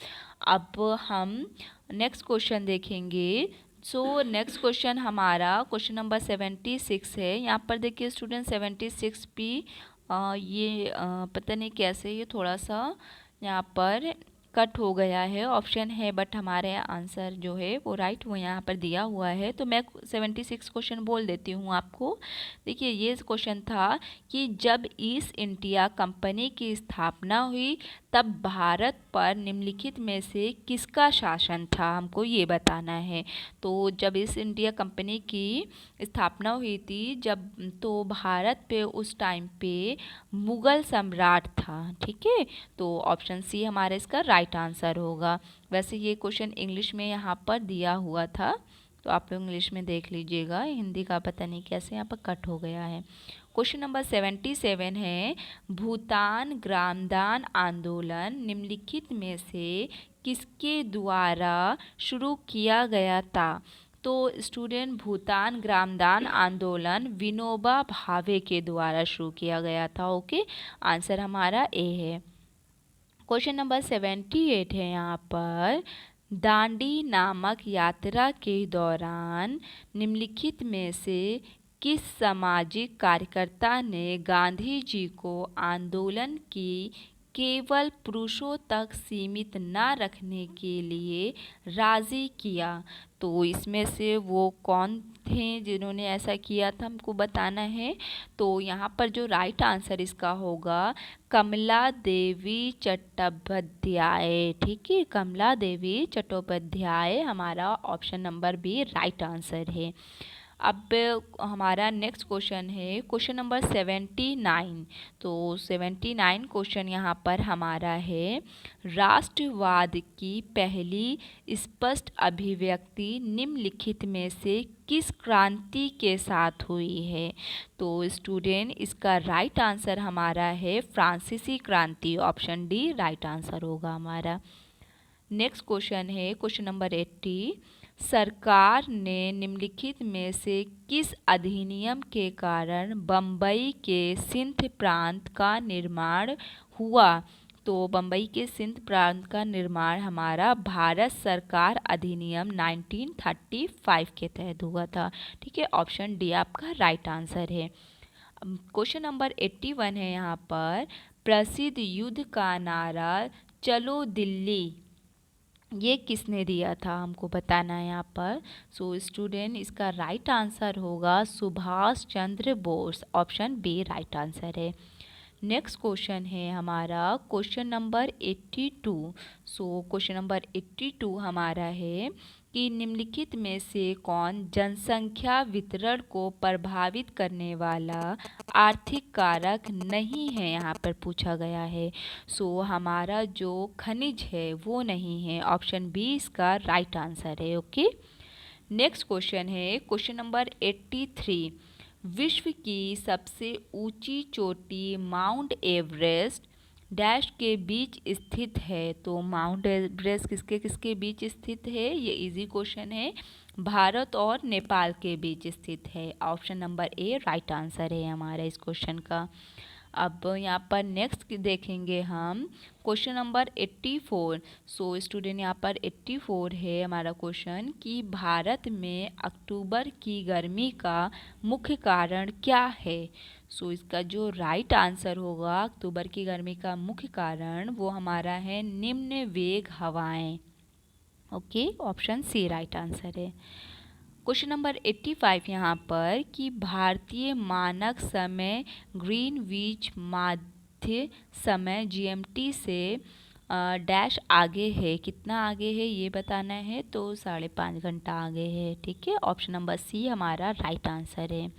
अब हम नेक्स्ट क्वेश्चन देखेंगे। सो नेक्स्ट क्वेश्चन हमारा क्वेश्चन नंबर 76 है। यहाँ पर देखिए स्टूडेंट 76 भी ये पता नहीं कैसे ये थोड़ा सा यहाँ पर कट हो गया है। ऑप्शन है बट हमारे आंसर जो है वो राइट वो यहाँ पर दिया हुआ है। तो मैं 76 क्वेश्चन बोल देती हूँ आपको। देखिए ये क्वेश्चन था कि जब ईस्ट इंडिया कंपनी की स्थापना हुई तब भारत पर निम्नलिखित में से किसका शासन था, हमको ये बताना है। तो जब ईस्ट इंडिया कंपनी की स्थापना हुई थी जब तो भारत पे उस टाइम पे मुगल सम्राट था। ठीक है। तो ऑप्शन सी हमारा इसका राइट आंसर होगा। वैसे ये क्वेश्चन इंग्लिश में यहाँ पर दिया हुआ था तो आप लोग इंग्लिश में देख लीजिएगा। हिंदी का पता नहीं कैसे यहाँ पर कट हो गया है। क्वेश्चन नंबर 77 है भूटान ग्रामदान आंदोलन निम्नलिखित में से किसके द्वारा शुरू किया गया था। तो स्टूडेंट भूटान ग्रामदान आंदोलन विनोबा भावे के द्वारा शुरू किया गया था। ओके। आंसर हमारा ए है। क्वेश्चन नंबर 78 है यहाँ पर दांडी नामक यात्रा के दौरान निम्नलिखित में से किस सामाजिक कार्यकर्ता ने गांधी जी को आंदोलन की केवल पुरुषों तक सीमित न रखने के लिए राजी किया। तो इसमें से वो कौन थे जिन्होंने ऐसा किया था हमको बताना है। तो यहाँ पर जो राइट आंसर इसका होगा कमला देवी चट्टोपाध्याय। ठीक है। कमला देवी चट्टोपाध्याय हमारा option number B right answer है। अब हमारा नेक्स्ट क्वेश्चन है क्वेश्चन नंबर 79। तो 79 क्वेश्चन यहाँ पर हमारा है, राष्ट्रवाद की पहली स्पष्ट अभिव्यक्ति निम्नलिखित में से किस क्रांति के साथ हुई है? तो स्टूडेंट इसका राइट आंसर हमारा है फ्रांसीसी क्रांति, ऑप्शन डी राइट आंसर होगा हमारा। नेक्स्ट क्वेश्चन है क्वेश्चन नंबर 80, सरकार ने निम्नलिखित में से किस अधिनियम के कारण बम्बई के सिंध प्रांत का निर्माण हुआ? तो बम्बई के सिंध प्रांत का निर्माण हमारा भारत सरकार अधिनियम 1935 के तहत हुआ था। ठीक है, ऑप्शन डी आपका राइट आंसर है। क्वेश्चन नंबर 81 है यहाँ पर, प्रसिद्ध युद्ध का नारा चलो दिल्ली, ये किसने दिया था हमको बताना है यहाँ पर। सो स्टूडेंट इसका राइट आंसर होगा Subhash Chandra Bose, option B right answer है। नेक्स्ट क्वेश्चन है हमारा question number 82। So question number 82 हमारा है कि निम्नलिखित में से कौन जनसंख्या वितरण को प्रभावित करने वाला आर्थिक कारक नहीं है, यहाँ पर पूछा गया है। सो हमारा जो खनिज है वो नहीं है, ऑप्शन बी इसका राइट आंसर है। ओके, नेक्स्ट क्वेश्चन है क्वेश्चन नंबर 83, विश्व की सबसे ऊंची चोटी माउंट एवरेस्ट डैश के बीच स्थित है। तो माउंट एवरेस्ट किसके किसके बीच स्थित है? ये इजी क्वेश्चन है, भारत और नेपाल के बीच स्थित है, option number A right answer है हमारा इस क्वेश्चन का। अब यहाँ पर नेक्स्ट देखेंगे हम क्वेश्चन नंबर 84। सो स्टूडेंट यहाँ पर 84 है हमारा क्वेश्चन कि भारत में अक्टूबर की गर्मी का मुख्य कारण क्या है? सो इसका जो राइट आंसर होगा अक्टूबर की गर्मी का मुख्य कारण वो हमारा है निम्न वेग हवाएं। Okay, option C right answer है। क्वेश्चन नंबर 85 यहाँ पर कि भारतीय मानक समय ग्रीनविच मध्य समय जीएमटी से डैश आगे है, कितना आगे है ये बताना है, तो 5.5 घंटा आगे है। ठीक है, ऑप्शन नंबर सी हमारा राइट आंसर है।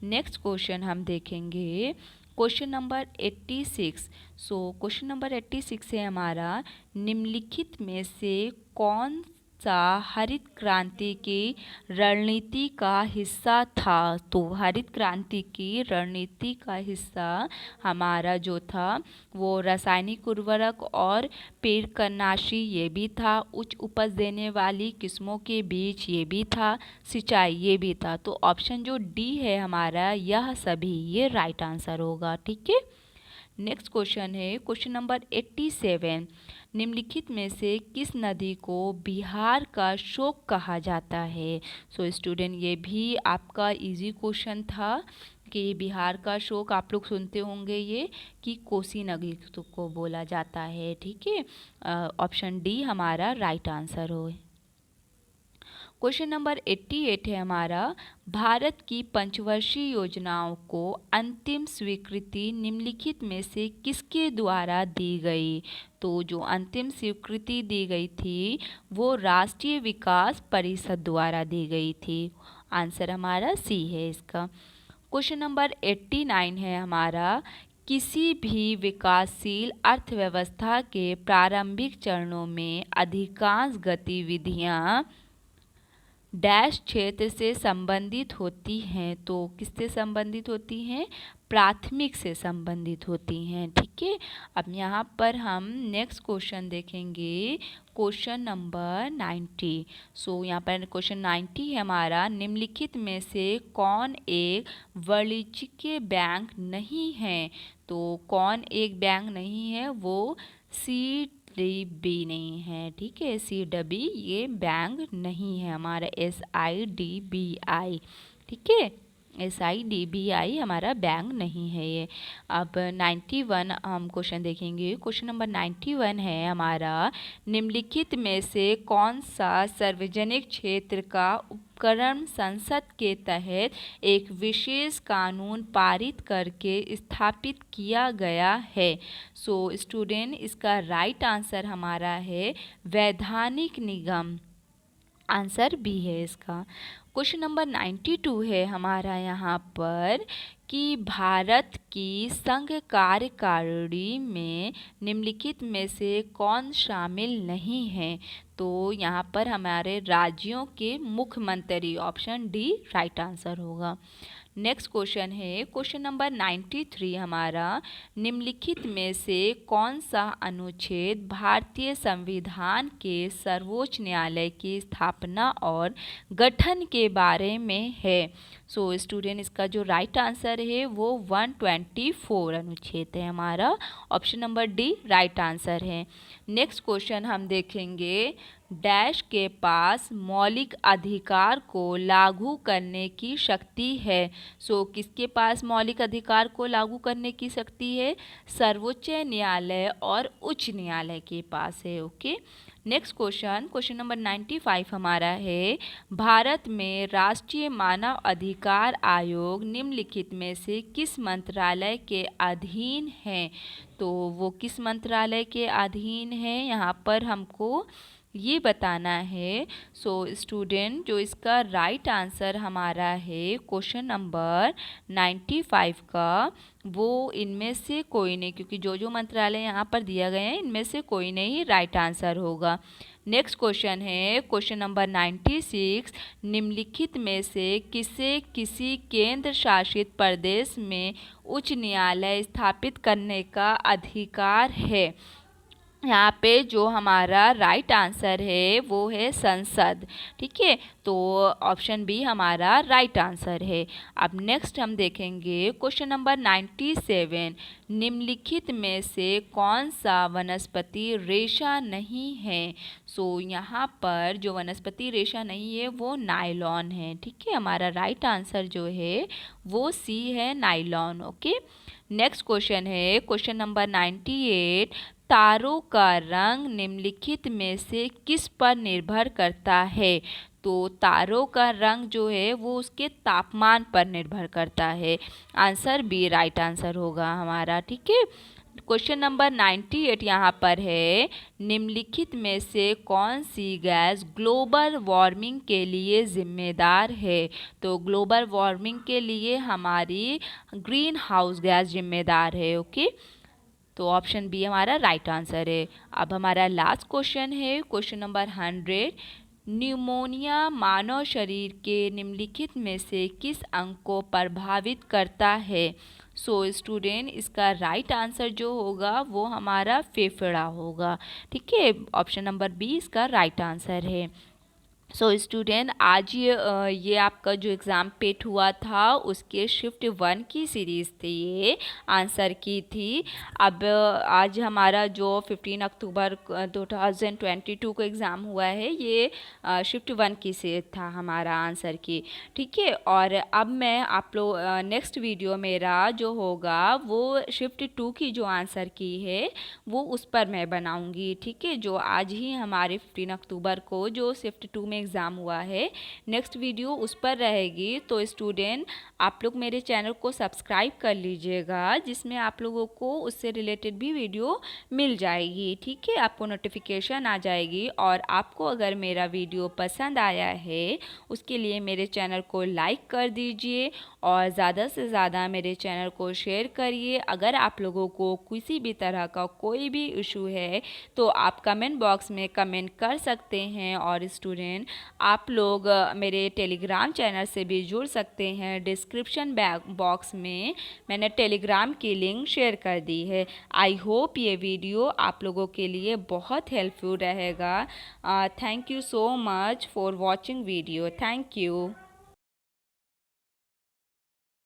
नेक्स्ट क्वेश्चन हम देखेंगे क्वेश्चन नंबर 86। सो क्वेश्चन नंबर 86 है हमारा, निम्नलिखित में से कौन सा हरित क्रांति की रणनीति का हिस्सा था? तो हरित क्रांति की रणनीति का हिस्सा हमारा जो था वो रासायनिक उर्वरक और पेड़कनाशी ये भी था, उच्च उपज देने वाली किस्मों के बीच ये भी था, सिंचाई ये भी था। तो ऑप्शन जो डी है हमारा यह सभी ये राइट आंसर होगा। ठीक है, नेक्स्ट क्वेश्चन है क्वेश्चन नंबर 87, निम्नलिखित में से किस नदी को बिहार का शोक कहा जाता है? सो स्टूडेंट ये भी आपका इजी क्वेश्चन था कि बिहार का शोक आप लोग सुनते होंगे ये कि कोसी नदी को बोला जाता है। ठीक है, ऑप्शन डी हमारा राइट आंसर हो। क्वेश्चन नंबर 88 है हमारा, भारत की पंचवर्षीय योजनाओं को अंतिम स्वीकृति निम्नलिखित में से किसके द्वारा दी गई? तो जो अंतिम स्वीकृति दी गई थी वो राष्ट्रीय विकास परिषद द्वारा दी गई थी, आंसर हमारा सी है इसका। क्वेश्चन नंबर 89 है हमारा, किसी भी विकासशील अर्थव्यवस्था के प्रारंभिक चरणों में अधिकांश गतिविधियां डैश क्षेत्र से संबंधित होती हैं। तो किससे संबंधित होती हैं? प्राथमिक से संबंधित होती हैं। ठीक है, अब यहाँ पर हम नेक्स्ट क्वेश्चन देखेंगे क्वेश्चन नंबर 90। सो यहाँ पर क्वेश्चन 90 है हमारा, निम्नलिखित में से कौन एक वाणिज्यिक बैंक नहीं है? तो कौन एक बैंक नहीं है? वो CDB नहीं है। ठीक है, CDB ये बैंक नहीं है हमारा, SIDBI। ठीक है, SIDBI हमारा बैंक नहीं है ये। अब 91 हम क्वेश्चन देखेंगे, क्वेश्चन नंबर 91 है हमारा, निम्नलिखित में से कौन सा सार्वजनिक क्षेत्र का उपकरण संसद के तहत एक विशेष कानून पारित करके स्थापित किया गया है? सो स्टूडेंट इसका राइट आंसर हमारा है वैधानिक निगम, आंसर बी है इसका। क्वेश्चन नंबर 92 है हमारा यहाँ पर कि भारत की संघ कार्यकारिणी में निम्नलिखित में से कौन शामिल नहीं है। तो यहाँ पर हमारे राज्यों के मुख्यमंत्री, ऑप्शन डी राइट आंसर होगा। नेक्स्ट क्वेश्चन है क्वेश्चन नंबर 93 हमारा, निम्नलिखित में से कौन सा अनुच्छेद भारतीय संविधान के सर्वोच्च न्यायालय की स्थापना और गठन के बारे में है। सो स्टूडेंट इसका जो राइट आंसर है वो 124 अनुच्छेद है हमारा, option number D right answer है। नेक्स्ट क्वेश्चन हम देखेंगे, डैश के पास मौलिक अधिकार को लागू करने की शक्ति है। सो किसके पास मौलिक अधिकार को लागू करने की शक्ति है? सर्वोच्च न्यायालय और उच्च न्यायालय के पास है। Okay, next question, question number 95 हमारा है, भारत में राष्ट्रीय मानव अधिकार आयोग निम्नलिखित में से किस मंत्रालय के अधीन है। तो वो किस मंत्रालय के अधीन है यहाँ पर हमको ये बताना है। सो स्टूडेंट जो इसका राइट आंसर हमारा है क्वेश्चन नंबर 95 का, वो इनमें से कोई नहीं, क्योंकि जो जो मंत्रालय यहाँ पर दिया गया है इनमें से कोई नहीं राइट आंसर होगा। नेक्स्ट क्वेश्चन है क्वेश्चन नंबर 96, निम्नलिखित में से किसे किसी केंद्र शासित प्रदेश में उच्च न्यायालय स्थापित करने का अधिकार है। यहाँ पे जो हमारा राइट आंसर है वो है संसद। ठीक है, तो ऑप्शन बी हमारा राइट आंसर है। अब नेक्स्ट हम देखेंगे क्वेश्चन नंबर 97, निम्नलिखित में से कौन सा वनस्पति रेशा नहीं है। सो यहाँ पर जो वनस्पति रेशा नहीं है वो नायलॉन है। ठीक है, हमारा राइट आंसर जो है वो सी है, नायलॉन। ओके, नेक्स्ट क्वेश्चन है क्वेश्चन नंबर 98, तारों का रंग निम्नलिखित में से किस पर निर्भर करता है। तो तारों का रंग जो है वो उसके तापमान पर निर्भर करता है। आंसर बी राइट आंसर होगा हमारा। ठीक है, क्वेश्चन नंबर 98 यहाँ पर है, निम्नलिखित में से कौन सी गैस ग्लोबल वार्मिंग के लिए जिम्मेदार है। तो ग्लोबल वार्मिंग के लिए हमारी ग्रीन हाउस गैस जिम्मेदार है। ओके, तो ऑप्शन बी हमारा राइट आंसर है। अब हमारा लास्ट क्वेश्चन है क्वेश्चन नंबर 100, न्यूमोनिया मानव शरीर के निम्नलिखित में से किस अंग को प्रभावित करता है। सो स्टूडेंट इसका राइट आंसर जो होगा वो हमारा फेफड़ा होगा। ठीक है, ऑप्शन नंबर बी इसका राइट आंसर है। सो स्टूडेंट आज ये आपका जो एग्ज़ाम पेट हुआ था उसके शिफ्ट 1 की सीरीज़ थी, ये आंसर की थी। अब आज हमारा जो 15 अक्टूबर 2022 को एग्ज़ाम हुआ है ये शिफ्ट 1 की सीरीज था हमारा आंसर की। ठीक है, और अब मैं आप लोग नेक्स्ट वीडियो मेरा जो होगा वो शिफ्ट 2 की जो आंसर की है वो उस पर मैं बनाऊँगी। ठीक है, जो आज ही हमारे 15 अक्टूबर को जो शिफ्ट 2 में एग्ज़ाम हुआ है, नेक्स्ट वीडियो उस पर रहेगी। तो स्टूडेंट आप लोग मेरे चैनल को सब्सक्राइब कर लीजिएगा, जिसमें आप लोगों को उससे रिलेटेड भी वीडियो मिल जाएगी। ठीक है, आपको नोटिफिकेशन आ जाएगी। और आपको अगर मेरा वीडियो पसंद आया है उसके लिए मेरे चैनल को लाइक कर दीजिए और ज़्यादा से ज़्यादा मेरे चैनल को शेयर करिए। अगर आप लोगों को किसी भी तरह का कोई भी इशू है तो आप कमेंट बॉक्स में कमेंट कर सकते हैं। और स्टूडेंट आप लोग मेरे टेलीग्राम चैनल से भी जुड़ सकते हैं। डिस्क्रिप्शन बॉक्स में मैंने टेलीग्राम की लिंक शेयर कर दी है। आई होप ये वीडियो आप लोगों के लिए बहुत हेल्पफुल रहेगा। Thank you so much for watching video. Thank you.